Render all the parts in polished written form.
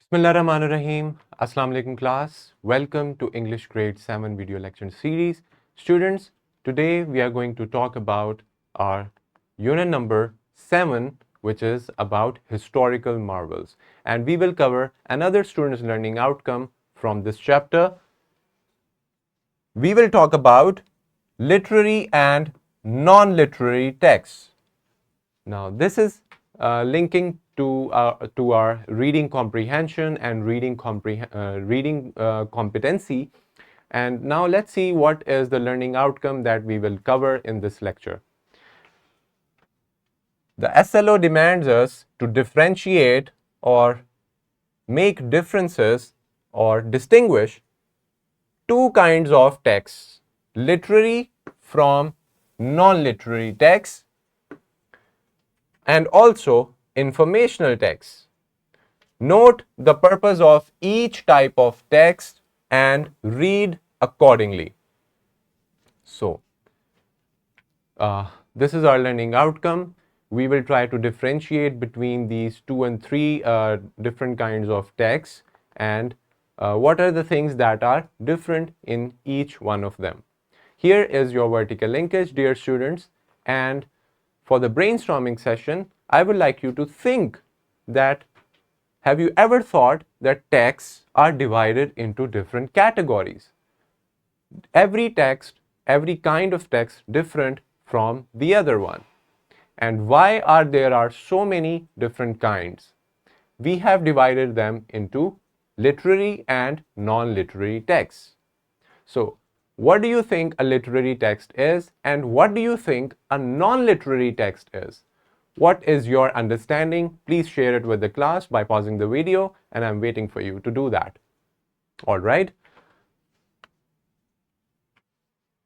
Bismillahirrahmanirrahim. Assalamu alaikum class. Welcome to English Grade 7 video lecture series. Students, today we are going to talk about our unit number 7, which is about historical marvels. And we will cover another student's learning outcome from this chapter. We will talk about literary and non-literary texts. Now, this is linking to our reading comprehension and reading competency. And now let's see what is the learning outcome that we will cover in this lecture. The SLO demands us to differentiate or make differences or distinguish two kinds of texts: literary from non-literary texts, and also informational texts. Note the purpose of each type of text and read accordingly. So, this is our learning outcome. We will try to differentiate between these 2 and 3 different kinds of texts and what are the things that are different in each one of them. Here is your vertical linkage, dear students, and for the brainstorming session, I would like you to think that have you ever thought that texts are divided into different categories? Every text, every kind of text different from the other one. And why there are so many different kinds? We have divided them into literary and non-literary texts. So, what do you think a literary text is, and what do you think a non-literary text is? What is your understanding? Please share it with the class by pausing the video, and I'm waiting for you to do that. All right.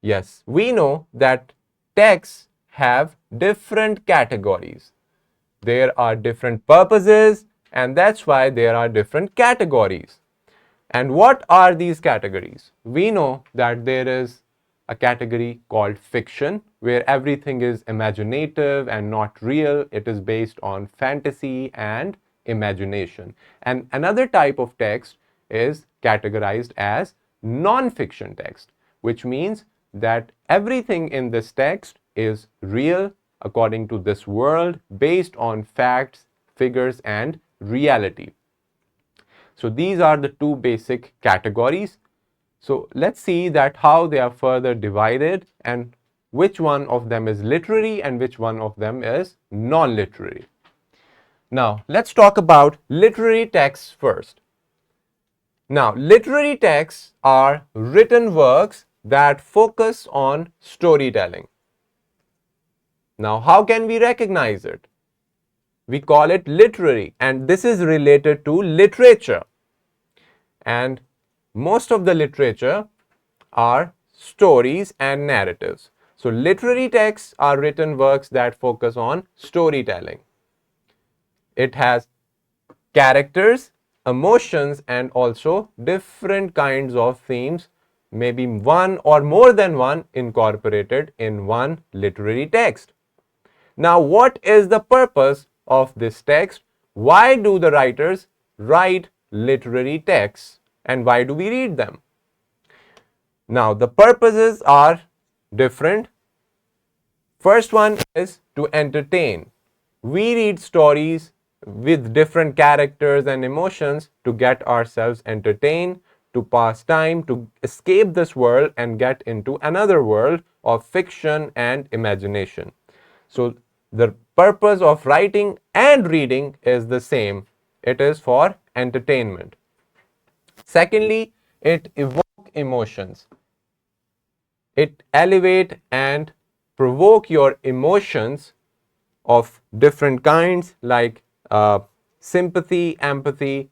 Yes, we know that texts have different categories. There are different purposes, and that's why there are different categories. And what are these categories? We know that there is a category called fiction, where everything is imaginative and not real. It is based on fantasy and imagination. And another type of text is categorized as non-fiction text, which means that everything in this text is real according to this world, based on facts, figures, and reality. So these are the two basic categories. So let's see that how they are further divided and which one of them is literary and which one of them is non-literary. Now let's talk about literary texts first. Now, literary texts are written works that focus on storytelling. Now, how can we recognize it? We call it literary, and this is related to literature. And most of the literature are stories and narratives. So, literary texts are written works that focus on storytelling. It has characters, emotions, and also different kinds of themes, maybe one or more than one incorporated in one literary text. Now, what is the purpose of this text? Why do the writers write literary texts, and why do we read them? Now, the purposes are different. First one is to entertain. We read stories with different characters and emotions to get ourselves entertained, to pass time, to escape this world and get into another world of fiction and imagination. So, the purpose of writing and reading is the same. It is for entertainment. Secondly, it evokes emotions. It elevate and provoke your emotions of different kinds like sympathy, empathy,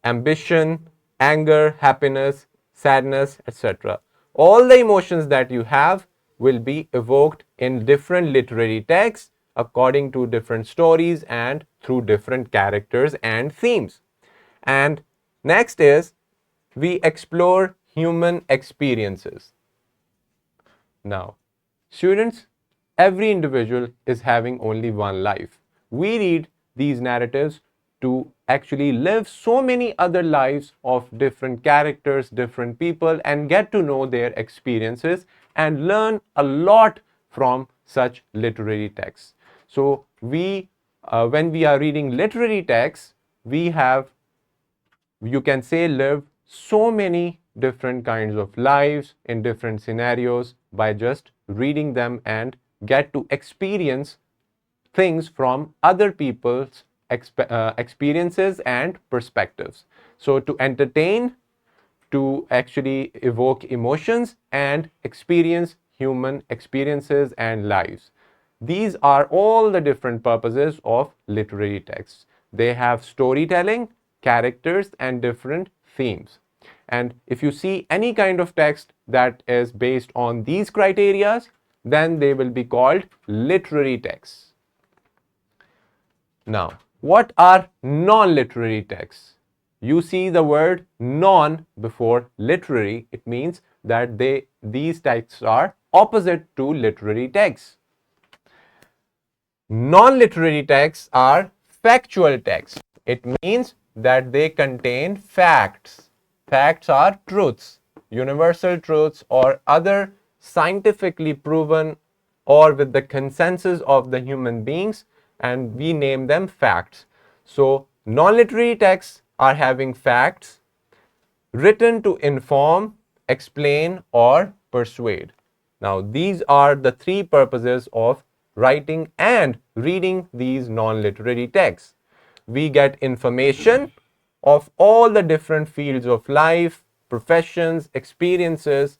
ambition, anger, happiness, sadness, etc. All the emotions that you have will be evoked in different literary texts according to different stories and through different characters and themes. And next is we explore human experiences. Now, students, every individual is having only one life. We read these narratives to actually live so many other lives of different characters, different people, and get to know their experiences and learn a lot from such literary texts. So when we are reading literary texts, we have, you can say, live so many different kinds of lives in different scenarios by just reading them and get to experience things from other people's experiences and perspectives. So to entertain, to actually evoke emotions and experience human experiences and lives. These are all the different purposes of literary texts. They have storytelling, characters, and different themes. And if you see any kind of text that is based on these criteria, then they will be called literary texts. Now, what are non-literary texts? You see the word non before literary, it means that these texts are opposite to literary texts. Non-literary texts are factual texts. It means that they contain facts. Facts are truths, universal truths, or other scientifically proven or with the consensus of the human beings, and we name them facts. So, non-literary texts are having facts written to inform, explain, or persuade. Now, these are the three purposes of writing and reading these non-literary texts. We get information of all the different fields of life, professions, experiences.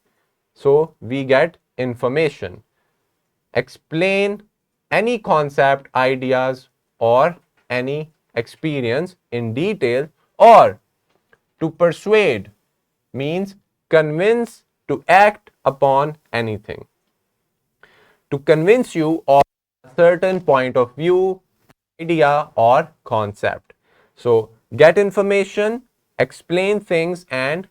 So, we get information. Explain any concept, ideas, or any experience in detail, or to persuade means convince, to act upon anything. To convince you of a certain point of view, idea, or concept. So, get information, explain things, and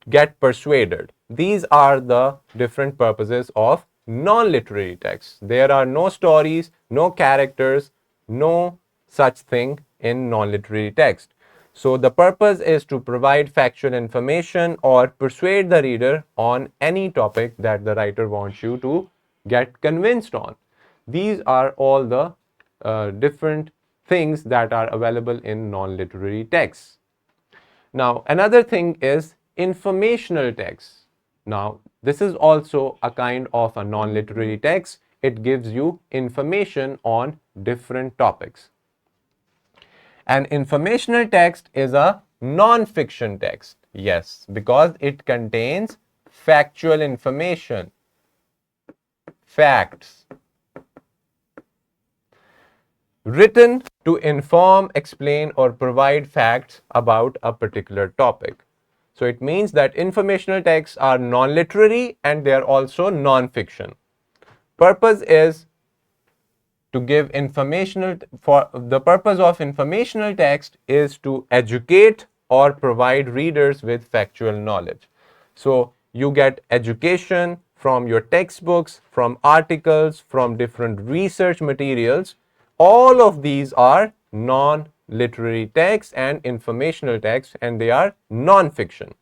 get persuaded. These are the different purposes of non-literary texts. There are no stories, no characters, no such thing in non-literary text. So the purpose is to provide factual information or persuade the reader on any topic that the writer wants you to get convinced on. These are all the different things that are available in non-literary texts. Now, another thing is informational text. Now, this is also a kind of a non-literary text. It gives you information on different topics. An informational text is a non-fiction text. Yes, because it contains factual information, facts, written to inform, explain, or provide facts about a particular topic. So it means that informational texts are non-literary and they are also non-fiction. Purpose is to give informational, for the purpose of informational text is to educate or provide readers with factual knowledge. So you get education from your textbooks, from articles, from different research materials. All of these are non-literary texts and informational texts, and they are non-fiction.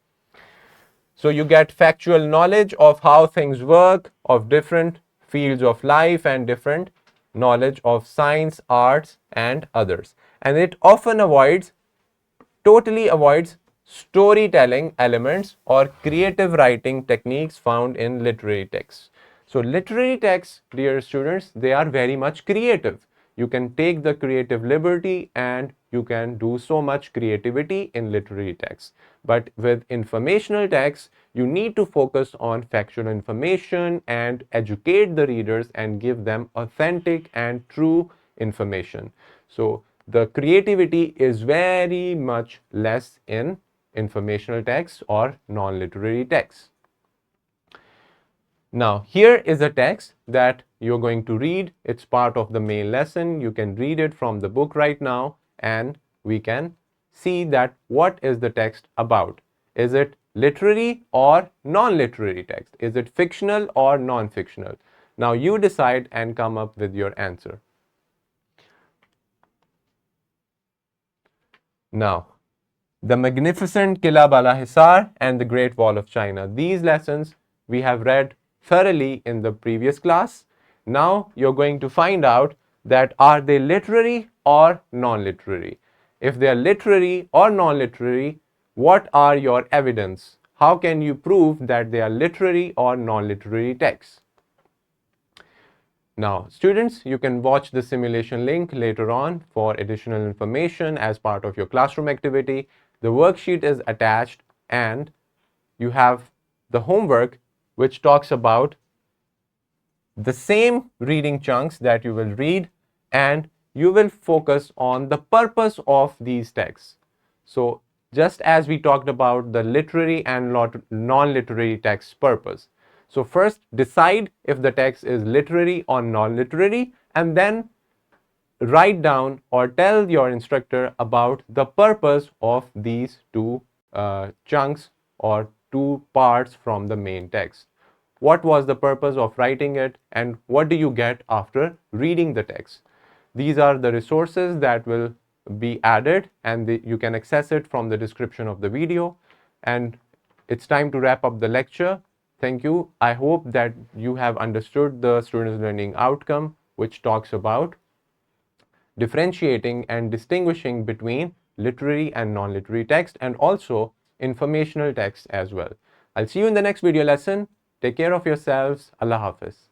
So you get factual knowledge of how things work, of different fields of life, and different knowledge of science, arts, and others. And it often totally avoids storytelling elements or creative writing techniques found in literary texts. So literary texts, dear students, they are very much creative. You can take the creative liberty and you can do so much creativity in literary texts. But with informational texts, you need to focus on factual information and educate the readers and give them authentic and true information. So the creativity is very much less in informational texts or non-literary texts. Now, here is a text that you're going to read. It's part of the main lesson. You can read it from the book right now, and we can see that what is the text about. Is it literary or non-literary text? Is it fictional or non-fictional? Now, you decide and come up with your answer. Now, the magnificent Qila Bala Hisar and the Great Wall of China. These lessons we have read thoroughly in the previous class. Now you're going to find out that are they literary or non-literary. If they are literary or non-literary, what are your evidence? How can you prove that they are literary or non-literary texts? Now, students, you can watch the simulation link later on for additional information as part of your classroom activity. The worksheet is attached and you have the homework which talks about the same reading chunks that you will read, and you will focus on the purpose of these texts. So, just as we talked about the literary and non-literary text purpose. So, first decide if the text is literary or non-literary, and then write down or tell your instructor about the purpose of these two chunks or two parts from the main text. What was the purpose of writing it, and what do you get after reading the text? These are the resources that will be added, and you can access it from the description of the video. And it's time to wrap up the lecture. Thank you. I hope that you have understood the student's learning outcome, which talks about differentiating and distinguishing between literary and non-literary text, and also informational text as well. I'll see you in the next video lesson. Take care of yourselves. Allah Hafiz.